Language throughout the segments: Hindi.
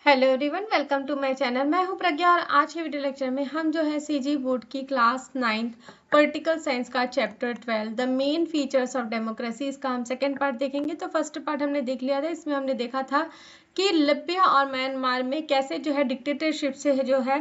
Hello everyone, welcome to my channel. मैं हूं प्रज्ञा और आज के वीडियो लेक्चर में हम जो है सीजी बोर्ड की क्लास 9th पॉलिटिकल साइंस का chapter 12 the main features of democracy, इसका हम सेकंड पार्ट देखेंगे। तो फर्स्ट पार्ट हमने देख लिया था। इसमें हमने देखा था कि लिबिया और म्यांमार में कैसे जो है डिक्टेटरशिप से जो है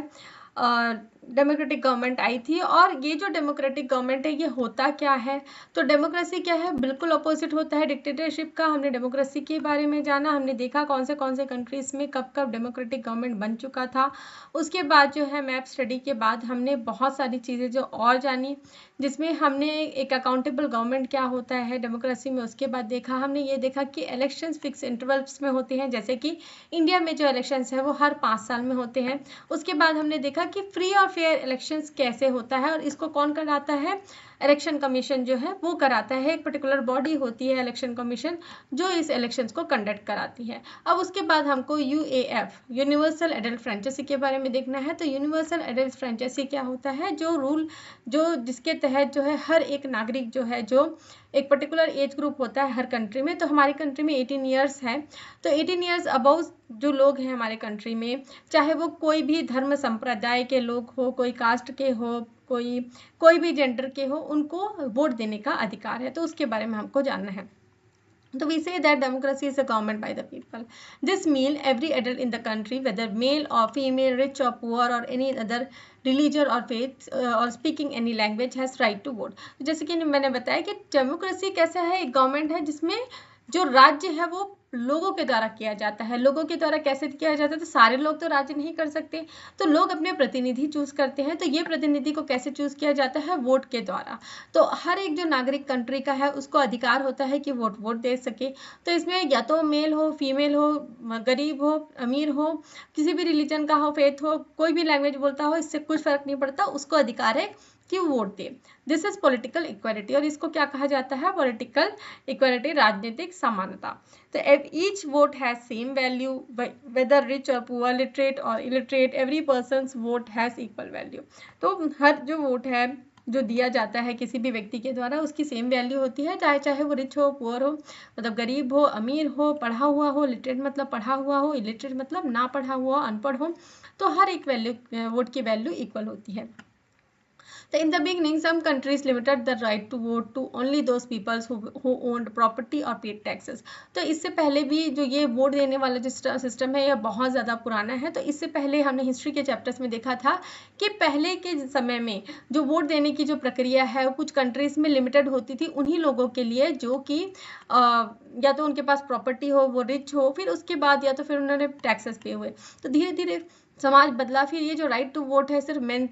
डेमोक्रेटिक गवर्नमेंट आई थी। और ये जो डेमोक्रेटिक गवर्नमेंट है ये होता क्या है, तो डेमोक्रेसी क्या है, बिल्कुल अपोजिट होता है डिक्टेटरशिप का। हमने डेमोक्रेसी के बारे में जाना, हमने देखा कौन से कंट्रीज में कब कब डेमोक्रेटिक गवर्नमेंट बन चुका था। उसके बाद जो है मैप स्टडी के बाद हमने बहुत सारी चीज़ें जो और जानी, जिसमें हमने एक अकाउंटेबल गवर्नमेंट क्या होता है डेमोक्रेसी में। उसके बाद देखा हमने ये देखा कि इलेक्शंस फिक्स इंटरवल्स में होते हैं, जैसे कि इंडिया में जो इलेक्शंस है वो हर 5 साल में होते हैं। उसके बाद हमने देखा कि फ्री और फेयर इलेक्शंस कैसे होता है और इसको कौन कराता है, इलेक्शन कमीशन जो है वो कराता है। एक पर्टिकुलर बॉडी होती है इलेक्शन कमीशन जो इस इलेक्शंस को कंडक्ट कराती है। अब उसके बाद हमको यूएएफ यूनिवर्सल एडल्ट फ्रेंचाइजी के बारे में देखना है। तो यूनिवर्सल एडल्ट फ्रेंचाइजी क्या होता है, जो रूल जो जिसके तहत जो है हर एक नागरिक जो है, जो एक पर्टिकुलर एज ग्रुप होता है हर कंट्री में। तो हमारी कंट्री में 18 ईयर्स है, तो 18 ईयर्स अबव जो लोग हैं हमारे कंट्री में, चाहे वो कोई भी धर्म संप्रदाय के लोग हो, कोई कास्ट के हो, कोई भी जेंडर के हो, उनको वोट देने का अधिकार है। तो उसके बारे में हमको जानना है। So we say that democracy is a government by the people. This means every adult in the country, whether male or female, rich or poor, or any other religion or faith or speaking any language, has right to vote. जैसे कि मैंने बताया कि डेमोक्रेसी कैसा है, एक गवर्नमेंट है जिसमें जो राज्य है वो लोगों के द्वारा किया जाता है। लोगों के द्वारा कैसे किया जाता है, तो सारे लोग तो राज्य नहीं कर सकते, तो लोग अपने प्रतिनिधि चूज करते हैं। तो ये प्रतिनिधि को कैसे चूज किया जाता है, वोट के द्वारा। तो हर एक जो नागरिक कंट्री का है उसको अधिकार होता है कि वोट दे सके। तो इसमें या तो मेल हो, फीमेल हो, गरीब हो, अमीर हो, किसी भी रिलीजन का हो, फेथ हो, कोई भी लैंग्वेज बोलता हो, इससे कुछ फर्क नहीं पड़ता, उसको अधिकार है कि vote they. This is political equality, और इसको क्या कहा जाता है, पॉलिटिकल इक्वालिटी, राजनीतिक समानता। तो each vote has same value, whether rich और पुअर, लिटरेट और illiterate, every person's vote has equal value. तो हर जो वोट है जो दिया जाता है किसी भी व्यक्ति के द्वारा, उसकी सेम वैल्यू होती है, चाहे वो रिच हो, पुअर हो, मतलब गरीब हो, अमीर हो, पढ़ा हुआ हो, लिटरेट मतलब पढ़ा हुआ हो, इलिटरेट मतलब ना पढ़ा हुआ, अनपढ़ हो, तो हर एक वैल्यू वोट की वैल्यू इक्वल होती है। So in the beginning, some countries limited the right to vote to only those people who owned property or paid taxes. तो इससे पहले भी जो ये वोट देने वाला जो सिस्टम है ये बहुत ज़्यादा पुराना है। तो इससे पहले हमने हिस्ट्री के चैप्टर्स में देखा था कि पहले के समय में जो वोट देने की जो प्रक्रिया है वो कुछ कंट्रीज में लिमिटेड होती थी उन्हीं लोगों के लिए जो कि या तो उनके पास प्रॉपर्टी हो, वो रिच हो, फिर उसके बाद या तो फिर उन्होंने टैक्सेस पे हुए। तो धीरे धीरे समाज बदला, फिर ये जो राइट टू वोट है सिर्फ मेन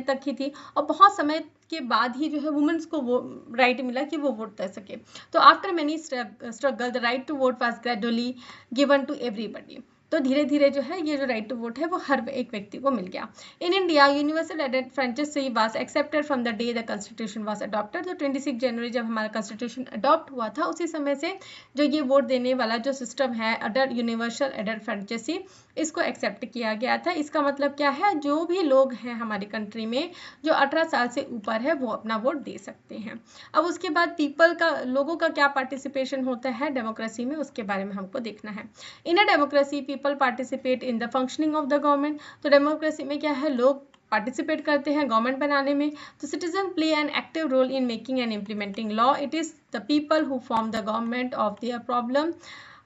तक ही थी, और बहुत समय के बाद ही जो है वुमेन्स को वो राइट मिला कि वो वोट दे सके। तो after many struggle the right to vote was gradually given to everybody. तो धीरे धीरे जो है ये जो राइट टू वोट है वो हर एक व्यक्ति को मिल गया। इन इंडिया यूनिवर्सल एडेड franchise was accepted from the day the constitution was adopted. तो 26 जनवरी जब हमारा कॉन्स्टिट्यूशन अडॉप्ट हुआ था उसी समय से जो ये वोट देने वाला जो सिस्टम है अडल्ट यूनिवर्सल एडेड फ्रेंचाइजी, इसको एक्सेप्ट किया गया था। इसका मतलब क्या है, जो भी लोग हैं हमारी कंट्री में जो 18 साल से ऊपर है वो अपना वोट दे सकते हैं। अब उसके बाद पीपल का, लोगों का क्या पार्टिसिपेशन होता है डेमोक्रेसी में, उसके बारे में हमको देखना है। In a democracy people participate in the functioning of the government. तो डेमोक्रेसी में क्या है, लोग पार्टिसिपेट करते हैं गवर्नमेंट बनाने में। तो citizen play an active role in making and implementing law. It is the people who form the government of their problem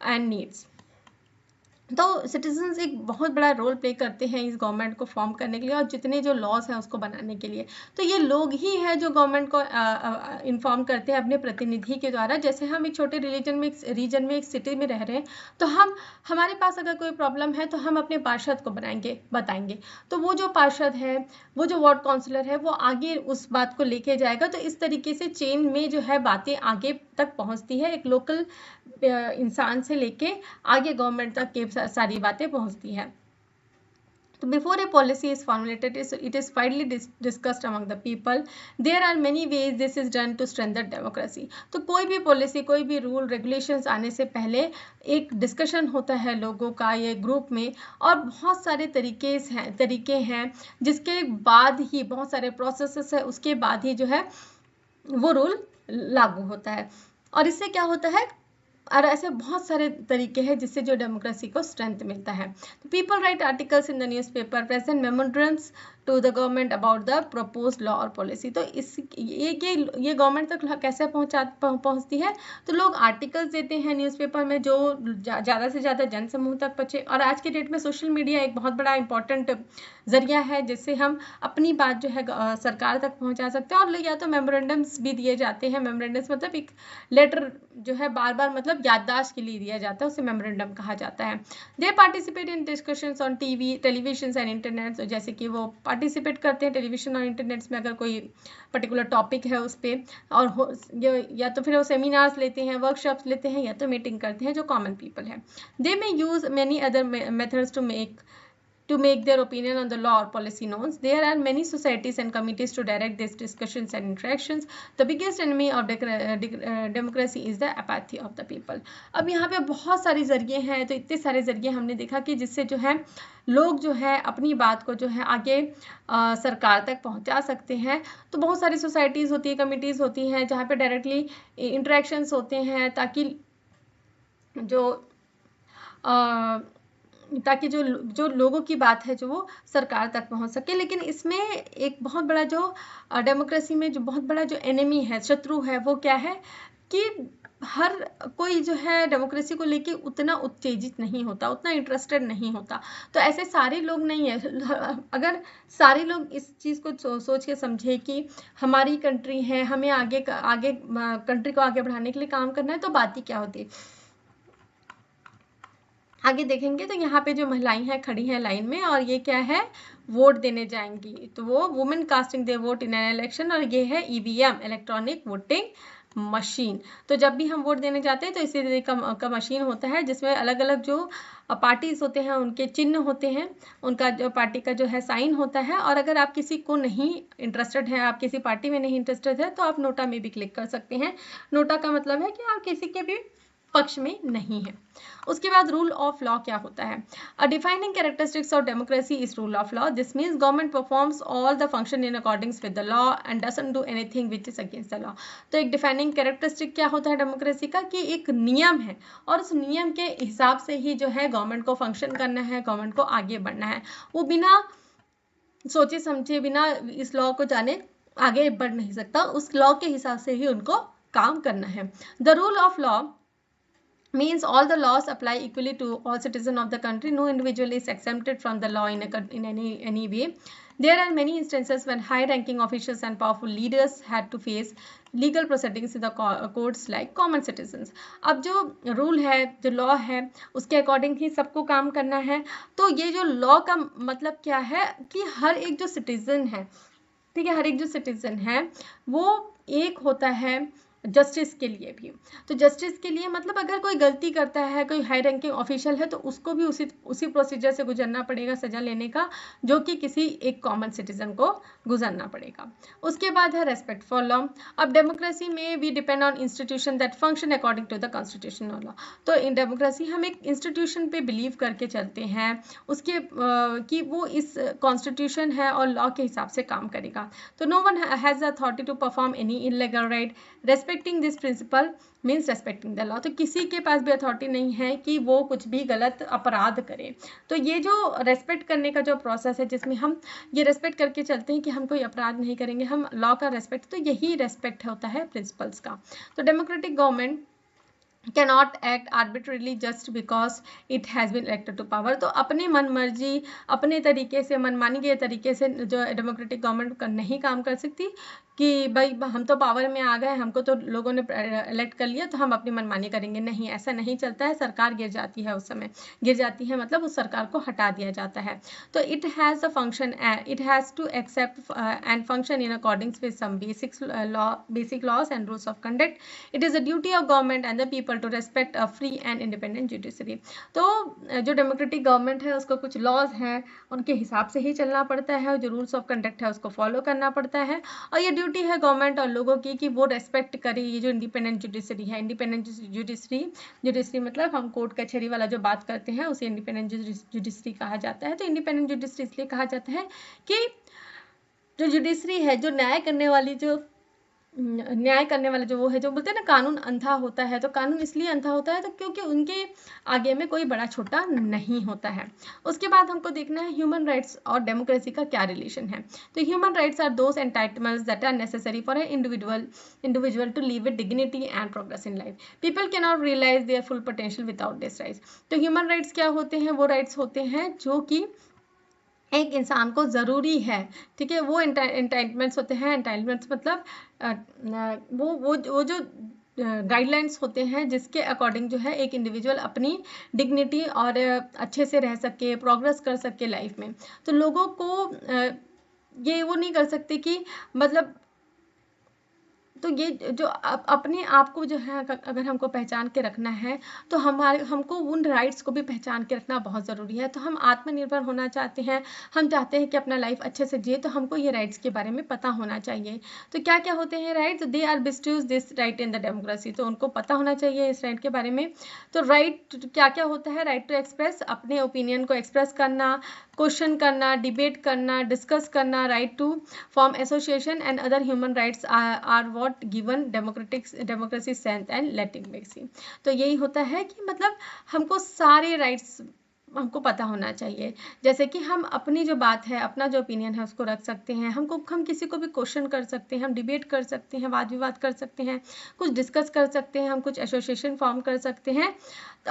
and needs. तो सिटीजन्स एक बहुत बड़ा रोल प्ले करते हैं इस गवर्नमेंट को फॉर्म करने के लिए और जितने जो लॉज हैं उसको बनाने के लिए। तो ये लोग ही हैं जो गवर्नमेंट को इन्फॉर्म करते हैं अपने प्रतिनिधि के द्वारा। जैसे हम एक छोटे रीजन में एक सिटी में रह रहे हैं, तो हमारे पास अगर कोई प्रॉब्लम है तो हम अपने पार्षद को बताएंगे। तो वो जो पार्षद है, वो जो वार्ड काउंसलर है, वो आगे उस बात को लेके जाएगा। तो इस तरीके से चेन में जो है बातें आगे तक पहुंचती है, एक लोकल इंसान से लेके आगे गवर्नमेंट तक के सारी बातें पहुंचती है। तो before a policy is formulated, it is widely discussed among the people. There are many ways this is done to strengthen democracy. तो कोई भी पॉलिसी, कोई भी रूल रेगुलेशंस आने से पहले एक डिस्कशन होता है लोगों का ये ग्रुप में, और बहुत सारे तरीके हैं जिसके बाद ही, बहुत सारे प्रोसेसेस है उसके बाद ही जो है वो रूल लागू होता है। और इससे क्या होता है, और ऐसे बहुत सारे तरीके हैं जिससे जो डेमोक्रेसी को स्ट्रेंथ मिलता है। People write articles in the newspaper, present memorandums to the government about the proposed law और पॉलिसी। तो इस ये गवर्नमेंट तक कैसे पहुंचती है? तो लोग आर्टिकल्स देते हैं न्यूज़पेपर में जो ज़्यादा से ज़्यादा जन समूह तक पहुंचे। और आज के डेट में सोशल मीडिया एक बहुत बड़ा इंपॉर्टेंट जरिया है जिससे हम अपनी बात जो है सरकार तक पहुंचा सकते हैं। और या तो मेमोरेंडम्स भी दिए जाते हैं। मेमोरेंडम्स मतलब एक लेटर जो है बार बार मतलब याददाश्त के लिए दिया जाता है, उसे मेमोरेंडम कहा जाता है। दे participate in discussions on television and internet. तो जैसे कि वो पार्टिसिपेट करते हैं टेलीविजन और इंटरनेट्स में अगर कोई पर्टिकुलर टॉपिक है उस पर, और या तो फिर वो सेमिनार्स लेते हैं, वर्कशॉप्स लेते हैं, या तो मीटिंग करते हैं जो कॉमन पीपल है। They may use many other methods to make their opinion on the law or policy known. There are many societies and committees to direct these discussions and interactions. The biggest enemy of democracy is the apathy of the people. अब यहाँ पे बहुत सारे जरिए हैं, तो इतने सारे जरिए हमने देखा कि जिससे जो है लोग जो है अपनी बात को जो है आगे सरकार तक पहुँचा सकते हैं। तो बहुत सारी सोसाइटीज़ होती है, कमिटीज़ होती हैं जहाँ पे डायरेक्टली इंटरेक्शंस होते हैं ताकि जो लोगों की बात है जो वो सरकार तक पहुंच सके। लेकिन इसमें एक बहुत बड़ा जो डेमोक्रेसी में जो बहुत बड़ा जो एनिमी है, शत्रु है, वो क्या है कि हर कोई जो है डेमोक्रेसी को लेके उतना उत्तेजित नहीं होता, उतना इंटरेस्टेड नहीं होता। तो ऐसे सारे लोग नहीं है। अगर सारे लोग इस चीज़ को सोच के समझे कि हमारी कंट्री है, हमें आगे कंट्री को आगे बढ़ाने के लिए काम करना है, तो बात ही क्या होती। आगे देखेंगे तो यहाँ पे जो महिलाएं हैं खड़ी हैं लाइन में, और ये क्या है, वोट देने जाएंगी। तो वो women casting they vote in an election, और ये है ईवीएम, इलेक्ट्रॉनिक वोटिंग मशीन। तो जब भी हम वोट देने जाते हैं तो इसी तरह का मशीन होता है जिसमें अलग अलग जो पार्टीज होते हैं उनके चिन्ह होते हैं, उनका जो पार्टी का जो है साइन होता है। और अगर आप किसी को नहीं इंटरेस्टेड है, आप किसी पार्टी में नहीं इंटरेस्टेड है, तो आप नोटा में भी क्लिक कर सकते हैं। नोटा का मतलब है कि आप किसी के भी पक्ष में नहीं है। उसके बाद रूल ऑफ लॉ क्या होता है? A defining characteristics of democracy is rule of law. This means government performs all the function in accordings with the law and doesn't do anything which is against the law. तो एक डिफाइनिंग कैरेक्टरिस्टिक क्या होता है डेमोक्रेसी का, कि एक नियम है और उस नियम के हिसाब से ही जो है गवर्नमेंट को फंक्शन करना है, गवर्नमेंट को आगे बढ़ना है। वो बिना सोचे समझे, बिना इस लॉ को जाने आगे बढ़ नहीं सकता, उस लॉ के हिसाब से ही उनको काम करना है। The rule of law means all the laws apply equally to all citizens of the country. No individual is exempted from the law in any way. There are many instances when high-ranking officials and powerful leaders had to face legal proceedings in the courts like common citizens. अब जो रूल है, जो लॉ है, उसके अकॉर्डिंग ही सबको काम करना है। तो ये जो लॉ का मतलब क्या है कि हर एक जो सिटीजन है, ठीक है, हर एक जो सिटीजन है वो एक होता है जस्टिस के लिए भी। तो जस्टिस के लिए मतलब अगर कोई गलती करता है, कोई हाई रैंकिंग ऑफिशियल है, तो उसको भी उसी प्रोसीजर से गुजरना पड़ेगा सजा लेने का, जो कि किसी एक कॉमन सिटीजन को गुजरना पड़ेगा। उसके बाद है रेस्पेक्ट फॉर लॉ। अब डेमोक्रेसी में we depend on institution that function according to the constitution of law. तो इन डेमोक्रेसी हम एक इंस्टीट्यूशन पे बिलीव करके चलते हैं, उसके कि वो इस कॉन्स्टिट्यूशन है और लॉ के हिसाब से काम करेगा। तो no one has the authority to perform any illegal right. Respecting this principle means respecting the law. तो किसी के पास भी अथॉरिटी नहीं है कि वो कुछ भी गलत अपराध करे। तो ये जो रेस्पेक्ट करने का जो प्रोसेस है, जिसमें हम ये रेस्पेक्ट करके चलते हैं कि हम कोई अपराध नहीं करेंगे, हम लॉ का रेस्पेक्ट, तो यही रेस्पेक्ट होता है प्रिंसिपल्स का। तो democratic government cannot act arbitrarily just because it has been elected to power। तो अपनी मन मर्जी, अपने तरीके से, मनमानी के तरीके से जो डेमोक्रेटिक गवर्नमेंट नहीं काम कर सकती कि भाई हम तो पावर में आ गए, हमको तो लोगों ने इलेक्ट कर लिया, तो हम अपनी मनमानी करेंगे। नहीं, ऐसा नहीं चलता है। सरकार गिर जाती है, उस समय गिर जाती है मतलब उस सरकार को हटा दिया जाता है। तो it has a function, it has to accept and function in accordings with some basic laws and rules of conduct. It is a duty of government and the people to respect a free and independent judiciary. तो जो डेमोक्रेटिक गवर्नमेंट है उसको कुछ लॉज हैं, उनके हिसाब से ही चलना पड़ता है, जो रूल्स ऑफ कंडक्ट है उसको फॉलो करना पड़ता है। और ये ड्यूटी है गवर्नमेंट और लोगों की कि वो रेस्पेक्ट करे ये जो इंडिपेंडेंट जुडिशरी है। इंडिपेंडेंट जुडिशरी मतलब हम कोर्ट कचहरी वाला जो बात करते हैं उसे इंडिपेंडेंट जुडिशरी कहा जाता है। तो इंडिपेंडेंट जुडिशरी इसलिए कहा जाता है कि जो जुडिशरी है, जो न्याय करने वाली जो न्याय करने वाला जो वो है, जो बोलते हैं ना कानून अंधा होता है, तो कानून इसलिए अंधा होता है तो क्योंकि उनके आगे में कोई बड़ा छोटा नहीं होता है। उसके बाद हमको देखना है ह्यूमन राइट्स और डेमोक्रेसी का क्या रिलेशन है। तो human rights are those entitlements that are necessary for a individual to live with dignity and progress in life. People can not realise their full potential without this rights. तो ह्यूमन राइट्स क्या होते हैं? वो राइट्स होते हैं जो कि एक इंसान को ज़रूरी है, ठीक है। वो एंटाइटमेंट्स होते हैं, एंटाइटमेंट्स मतलब वो जो गाइडलाइंस होते हैं जिसके अकॉर्डिंग जो है एक इंडिविजुअल अपनी डिग्निटी और अच्छे से रह सके, प्रोग्रेस कर सके लाइफ में। तो लोगों को ये वो नहीं कर सकते कि मतलब, तो ये जो अपने आप को जो है अगर हमको पहचान के रखना है तो हमको उन राइट्स को भी पहचान के रखना बहुत ज़रूरी है। तो हम आत्मनिर्भर होना चाहते हैं, हम चाहते हैं कि अपना लाइफ अच्छे से जिए, तो हमको ये राइट्स के बारे में पता होना चाहिए। तो क्या क्या होते हैं rights? They are bestows this right in the democracy. तो उनको पता होना चाहिए इस राइट के बारे में। तो राइट क्या क्या होता है? राइट टू एक्सप्रेस, अपने ओपिनियन को एक्सप्रेस करना, क्वेश्चन करना, डिबेट करना, डिस्कस करना, right to form association and other human rights are what given democracy strength and legitimacy. तो यही होता है कि मतलब हमको सारे राइट्स हमको पता होना चाहिए। जैसे कि हम अपनी जो बात है, अपना जो ओपिनियन है उसको रख सकते हैं, हम किसी को भी क्वेश्चन कर सकते हैं, हम डिबेट कर सकते हैं, वाद विवाद कर सकते हैं, कुछ डिस्कस कर सकते हैं, हम कुछ एसोसिएशन फॉर्म कर सकते हैं।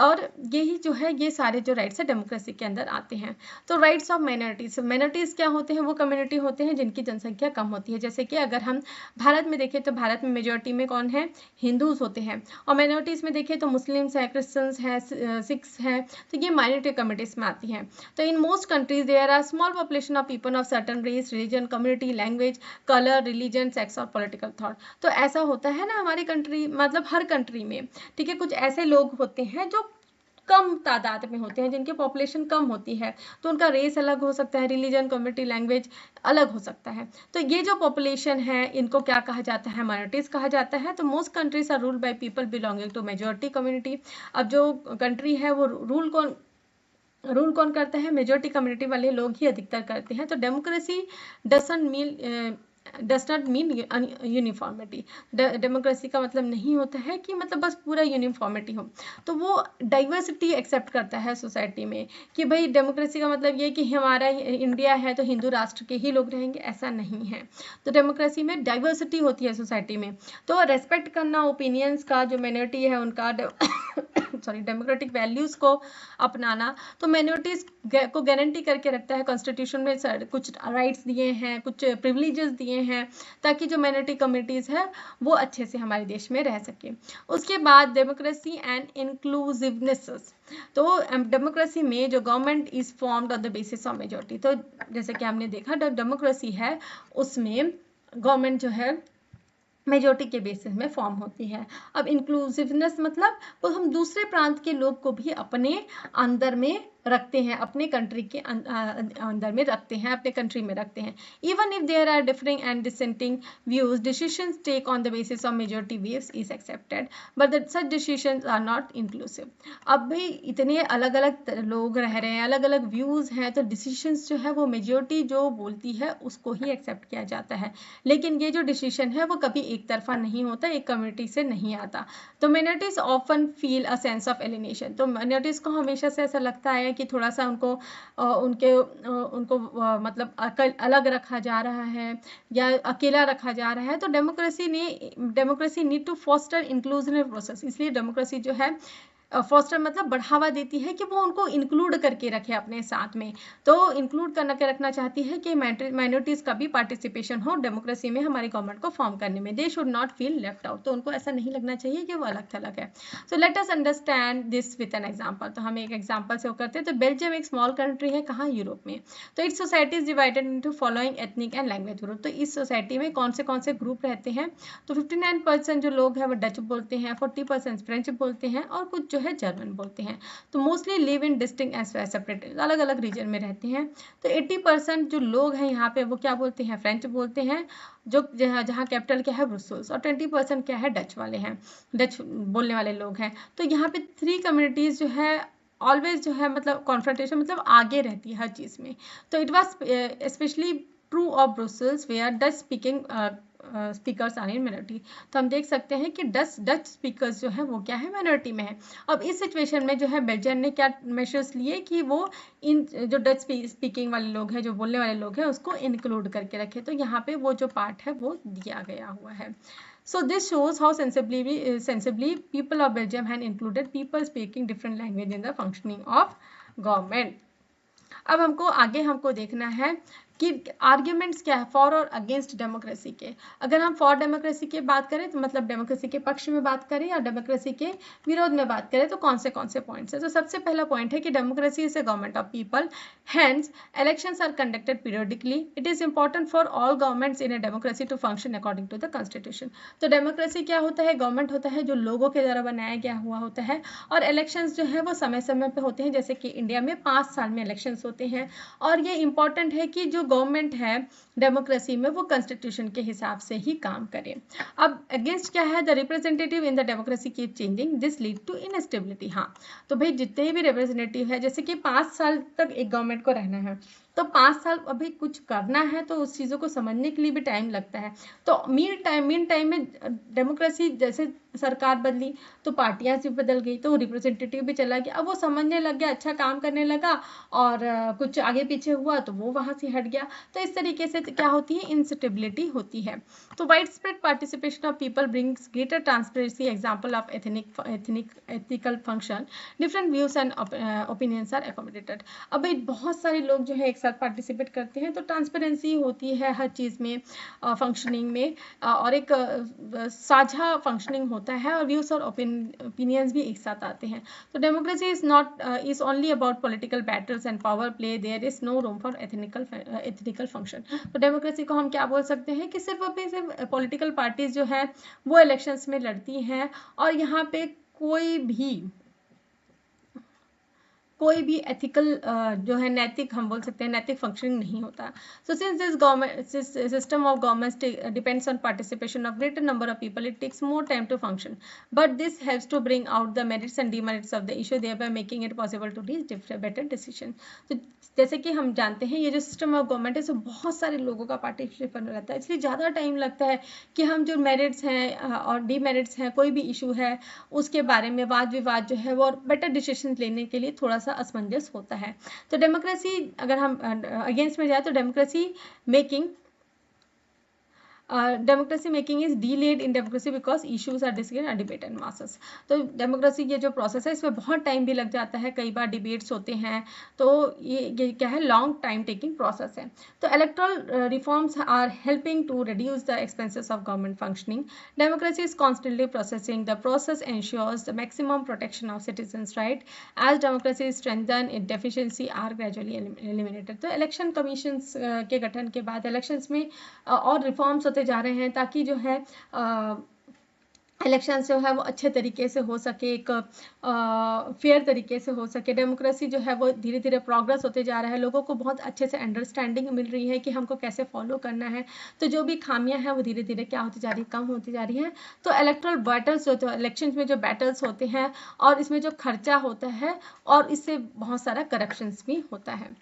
और यही जो है ये सारे जो राइट्स है डेमोक्रेसी के अंदर आते हैं। तो राइट्स ऑफ माइनॉरिटीज, माइनॉरिटीज क्या होते हैं? वो कम्युनिटी होते हैं जिनकी जनसंख्या कम होती है। जैसे कि अगर हम भारत में देखें तो भारत में मेजॉरिटी में कौन है? हिंदूज होते हैं। और माइनॉरिटीज में देखें तो मुस्लिम्स है, क्रिश्चियंस है, सिख्स है, तो ये माइनॉरिटी कम्युनिटीज में आती हैं। तो in most countries there are small population of people of certain race, religion, community, language, colour, religion, sex और पॉलिटिकल थॉट। तो ऐसा होता है ना हमारी कंट्री, मतलब हर कंट्री में, ठीक है, कुछ ऐसे लोग होते हैं जो कम तादाद में होते हैं, जिनकी पॉपुलेशन कम होती है, तो उनका रेस अलग हो सकता है, रिलीजन, कम्युनिटी, लैंग्वेज अलग हो सकता है। तो ये जो पॉपुलेशन है इनको क्या कहा जाता है? माइनॉरिटीज कहा जाता है। तो most countries are ruled by people belonging to majority community. अब जो कंट्री है वो रूल कौन करता है? मेजॉरिटी कम्युनिटी वाले लोग ही अधिकतर करते हैं। तो democracy does not mean uniformity. Democracy का मतलब नहीं होता है कि मतलब बस पूरा यूनिफॉर्मिटी हो। तो वो डाइवर्सिटी एक्सेप्ट करता है सोसाइटी में, कि भाई डेमोक्रेसी का मतलब ये कि हमारा इंडिया है तो हिंदू राष्ट्र के ही लोग रहेंगे, ऐसा नहीं है। तो डेमोक्रेसी में डाइवर्सिटी होती है सोसाइटी में। तो रेस्पेक्ट करना ओपिनियंस का, जो माइनॉरिटी है उनका डेमोक्रेटिक वैल्यूज को अपनाना। तो माइनॉरिटीज को गारंटी करके रखता है कॉन्स्टिट्यूशन में, कुछ राइट्स दिए हैं, कुछ प्रिविलेजेस दिए हैं, ताकि जो माइनॉरिटी कम्युनिटीज है वो अच्छे से हमारे देश में रह सके। उसके बाद डेमोक्रेसी एंड इंक्लूसिवनेस। तो डेमोक्रेसी में जो government is formed on the basis of majority. तो जैसे कि हमने देखा डेमोक्रेसी है उसमें गवर्नमेंट जो है मेजॉरिटी के बेसिस में फॉर्म होती है। अब इंक्लूसिवनेस मतलब वो हम दूसरे प्रांत के लोग को भी अपने अंदर में रखते हैं, अपने कंट्री के अंदर में रखते हैं, अपने कंट्री में रखते हैं। Even if there are differing and dissenting views, decisions take on the basis of majority views is accepted, but such decisions are not inclusive. अब भी इतने अलग अलग लोग रह रहे हैं, अलग अलग व्यूज हैं, तो डिसीजंस जो है वो मेजॉरिटी जो बोलती है उसको ही एक्सेप्ट किया जाता है। लेकिन ये जो डिसीजन है वो कभी एक तरफा नहीं होता, एक कम्युनिटी से नहीं आता। तो minorities often feel a sense of alienation. तो माइनॉरिटीज को हमेशा से ऐसा लगता है कि थोड़ा सा उनको मतलब अलग रखा जा रहा है या अकेला रखा जा रहा है। तो democracy need to foster inclusive process. इसलिए डेमोक्रेसी जो है फॉस्टर मतलब बढ़ावा देती है कि वो उनको इंक्लूड करके रखे अपने साथ में। तो इंक्लूड करके रखना चाहती है कि माइनॉरिटीज का भी पार्टिसिपेशन हो डेमोक्रेसी में, हमारी गवर्नमेंट को फॉर्म करने में। They should not feel left out. तो उनको ऐसा नहीं लगना चाहिए कि वो अलग थलग है। So let us understand this with an example. तो हम एक एग्जाम्पल से वो करते हैं। तो बेल्जियम एक स्मॉल कंट्री है, कहाँ? यूरोप में। तो it's society is divided into following ethnic and language group. तो इस सोसाइटी में कौन से ग्रुप रहते हैं? तो 59% जो लोग हैं वो डच बोलते हैं, 40% फ्रेंच बोलते हैं और कुछ जो है जर्मन बोलते हैं। तो mostly live in distinct and separated, अलग अलग रीजन में रहते हैं। तो 80% जो लोग हैं यहाँ पे वो क्या बोलते हैं? फ्रेंच बोलते हैं, जो जहाँ कैपिटल क्या है? ब्रुसेल्स। और 20% क्या है? डच वाले हैं, डच बोलने वाले लोग हैं। तो यहाँ पे 3 कम्युनिटीज जो है ऑलवेज जो है मतलब कॉन्फ्रंटेशन मतलब आगे रहती है हर चीज़ में। तो it was specially true of Brussels where Dutch speaking speakers are in minority. तो हम देख सकते हैं कि डच स्पीकर्स जो है वो क्या है, माइनॉरिटी में है। अब इस सिचुएशन में जो है बेल्जियम ने क्या मेजर्स लिए कि वो इन जो डच स्पीकिंग वाले लोग हैं, जो बोलने वाले लोग हैं, उसको इंक्लूड करके रखे। तो यहाँ पे वो जो पार्ट है वो दिया गया हुआ है। So this shows how sensibly people of Belgium had included people speaking different language in the functioning of government. अब हमको देखना है कि आर्ग्यूमेंट्स क्या है फॉर और अगेंस्ट डेमोक्रेसी के। अगर हम फॉर डेमोक्रेसी की बात करें तो मतलब डेमोक्रेसी के पक्ष में बात करें या डेमोक्रेसी के विरोध में बात करें तो कौन से पॉइंट्स है। तो सबसे पहला पॉइंट है कि democracy is a government of people, hence elections are conducted periodically, it is important for all governments in a democracy to function according to the constitution. तो डेमोक्रेसी क्या होता है, गवर्नमेंट होता है जो लोगों के द्वारा बनाया गया हुआ होता है, और इलेक्शंस जो है वो समय समय पे होते हैं, जैसे कि इंडिया में 5 साल में इलेक्शंस होते हैं। और ये इंपॉर्टेंट है कि जो गवर्नमेंट है डेमोक्रेसी में वो कॉन्स्टिट्यूशन के हिसाब से ही काम करे। अब अगेंस्ट क्या है, the representative in the democracy keep changing, this lead to instability. हाँ, तो भाई जितने भी रिप्रेजेंटेटिव है, जैसे कि 5 साल तक एक गवर्नमेंट को रहना है, तो 5 साल अभी कुछ करना है तो उस चीज़ों को समझने के लिए भी टाइम लगता है। तो मीन टाइम में डेमोक्रेसी, जैसे सरकार बदली तो पार्टियां भी बदल गई, तो रिप्रेजेंटेटिव भी चला गया, अब वो समझने लग गया, अच्छा काम करने लगा, और कुछ आगे पीछे हुआ तो वो वहाँ से हट गया। तो इस तरीके से क्या होती है, इंस्टेबिलिटी होती है। तो wide spread participation of people brings greater transparency, example of ethical function, different views and opinions are accommodated. अब भाई बहुत सारे लोग जो है एक साथ पार्टिसिपेट करते हैं तो ट्रांसपेरेंसी होती है हर चीज़ में, फंक्शनिंग में, और एक साझा फंक्शनिंग होता है, और व्यूज और ओपिनियंस भी एक साथ आते हैं। तो democracy is only about political battles and power play, there is no room for ethical function. तो डेमोक्रेसी को हम क्या बोल सकते हैं कि सिर्फ पॉलिटिकल पार्टीज जो है वो इलेक्शंस में लड़ती हैं, और यहाँ पे कोई भी एथिकल जो है नैतिक, हम बोल सकते हैं नैतिक फंक्शनिंग नहीं होता। So since this government system of government depends on participation of greater number of people, it takes more time to function, but this helps to bring out the merits and demerits of the issue, thereby making it possible to reach better decision. तो जैसे कि हम जानते हैं ये जो सिस्टम ऑफ गवर्नमेंट है, सो बहुत सारे लोगों का पार्टिसिपेशन रहता है, इसलिए ज़्यादा टाइम लगता है कि हम जो मेरिट्स हैं और डिमेरिट्स हैं, कोई भी इशू है उसके बारे में वाद विवाद जो है वो और बेटर डिसीजन लेने के लिए थोड़ा सा असमंजस होता है। तो डेमोक्रेसी, अगर हम अगेंस्ट में जाए तो democracy making is delayed in democracy because issues are discussed and debate and masses. तो डेमोक्रेसी ये जो प्रोसेस है इसमें बहुत टाइम भी लग जाता है, कई बार डिबेट्स होते हैं, तो ये क्या है, लॉन्ग टाइम टेकिंग प्रोसेस है। तो electoral reforms are helping to reduce the expenses of government functioning. Democracy is constantly processing, the process ensures the maximum protection of citizens right, as democracy is strengthen it deficiency are gradually eliminated. तो इलेक्शन कमीशंस के गठन के बाद इलेक्शंस में और रिफॉर्म्स होते जा रहे हैं ताकि जो है इलेक्शन जो है वो अच्छे तरीके से हो सके, एक फेयर तरीके से हो सके। डेमोक्रेसी जो है वो धीरे धीरे प्रोग्रेस होते जा रहा है, लोगों को बहुत अच्छे से अंडरस्टैंडिंग मिल रही है कि हमको कैसे फॉलो करना है। तो जो भी खामियां हैं वो धीरे धीरे क्या होती जा रही है, कम होती जा रही है। तो इलेक्ट्रल बैटल्स जो, तो इलेक्शन में जो बैटल्स होते हैं और इसमें जो खर्चा होता है और इससे बहुत सारा करप्शंस भी होता है।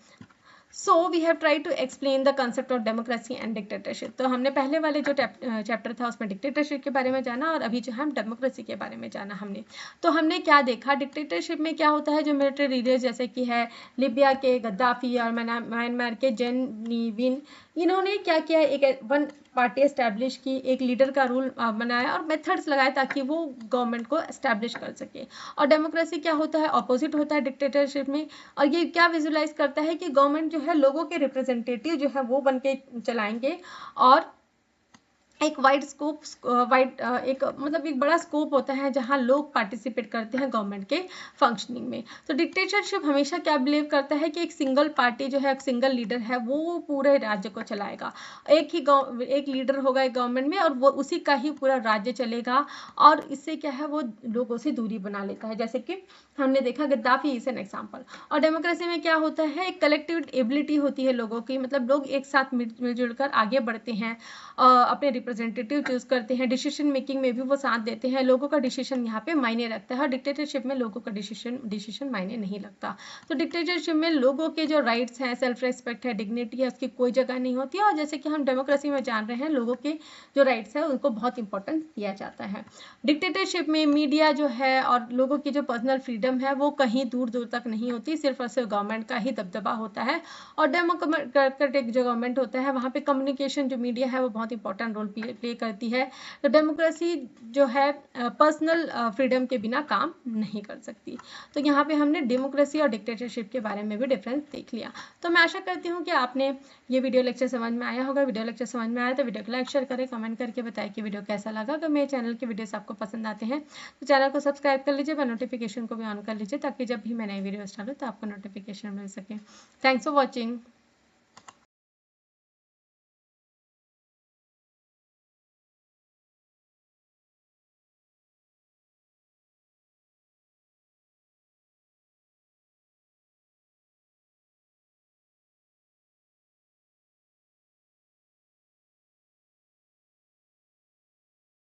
So we have tried to explain the concept of democracy and dictatorship. तो हमने पहले वाले जो चैप्टर था उसमें डिक्टेटरशिप के बारे में जाना, और अभी जो हम डेमोक्रेसी के बारे में जाना हमने। तो हमने क्या देखा, डिक्टेटरशिप में क्या होता है, जो मिलिट्री लीडर्स जैसे कि है लिबिया के गद्दाफी और म्यांमार के जेन नीविन, इन्होंने क्या किया, एक वन पार्टी एस्टैब्लिश की, एक लीडर का रूल बनाया और मेथड्स लगाए ताकि वो गवर्नमेंट को एस्टैब्लिश कर सके। और डेमोक्रेसी क्या होता है, ऑपोजिट होता है डिक्टेटरशिप में, और ये क्या विजुलाइज करता है कि गवर्नमेंट जो है लोगों के रिप्रेजेंटेटिव जो है वो बन के चलाएंगे, और एक वाइड स्कोप, एक मतलब एक बड़ा स्कोप होता है जहां लोग पार्टिसिपेट करते हैं गवर्नमेंट के फंक्शनिंग में। तो डिक्टेटरशिप हमेशा क्या बिलीव करता है कि एक सिंगल पार्टी जो है, एक सिंगल लीडर है, वो पूरे राज्य को चलाएगा, एक लीडर होगा एक गवर्नमेंट में और वो उसी का ही पूरा राज्य चलेगा, और इससे क्या है वो लोगों से दूरी बना लेता है, जैसे कि हमने देखा गद्दाफी इज एन एग्जाम्पल। और डेमोक्रेसी में क्या होता है, एक कलेक्टिव एबिलिटी होती है लोगों की, मतलब लोग एक साथ मिलजुल कर आगे बढ़ते हैं अपने रिप्रेजेंटेटिव चूज करते हैं, डिसीजन मेकिंग में भी वो साथ देते हैं, लोगों का डिसीजन यहाँ पे मायने रखता है। और डिक्टेटरशिप में लोगों का डिसीजन मायने नहीं लगता। तो डिक्टेटरशिप में लोगों के जो राइट्स हैं, सेल्फ रेस्पेक्ट है, डिग्निटी है, उसकी कोई जगह नहीं होती है। और जैसे कि हम डेमोक्रेसी में जान रहे हैं, लोगों के जो राइट्स है उनको बहुत इंपॉर्टेंस दिया जाता है। डिक्टेटरशिप में मीडिया जो है और लोगों की जो पर्सनल फ्रीडम है वो कहीं दूर दूर तक नहीं होती, सिर्फ और सिर्फ गवर्नमेंट का ही दबदबा होता है। और डेमोक्रेटिक जो गवर्नमेंट होता है वहाँ पे कम्युनिकेशन जो मीडिया है वो बहुत इंपॉर्टेंट रोल प्ले करती है। तो डेमोक्रेसी जो है पर्सनल फ्रीडम के बिना काम नहीं कर सकती। तो यहाँ पे हमने डेमोक्रेसी और डिक्टेटरशिप के बारे में भी डिफरेंस देख लिया। तो मैं आशा करती हूँ कि आपने ये वीडियो लेक्चर समझ में आया होगा। वीडियो लेक्चर समझ में आया तो वीडियो को लाइक शेयर करें, कमेंट करके बताएं कि वीडियो कैसा लगा। अगर मेरे चैनल के वीडियोस आपको पसंद आते हैं तो चैनल को सब्सक्राइब कर लीजिए, नोटिफिकेशन को भी ऑन कर लीजिए ताकि जब भी मैं नई वीडियोस डालूँ तो आपको नोटिफिकेशन मिल सके। Thanks for watching.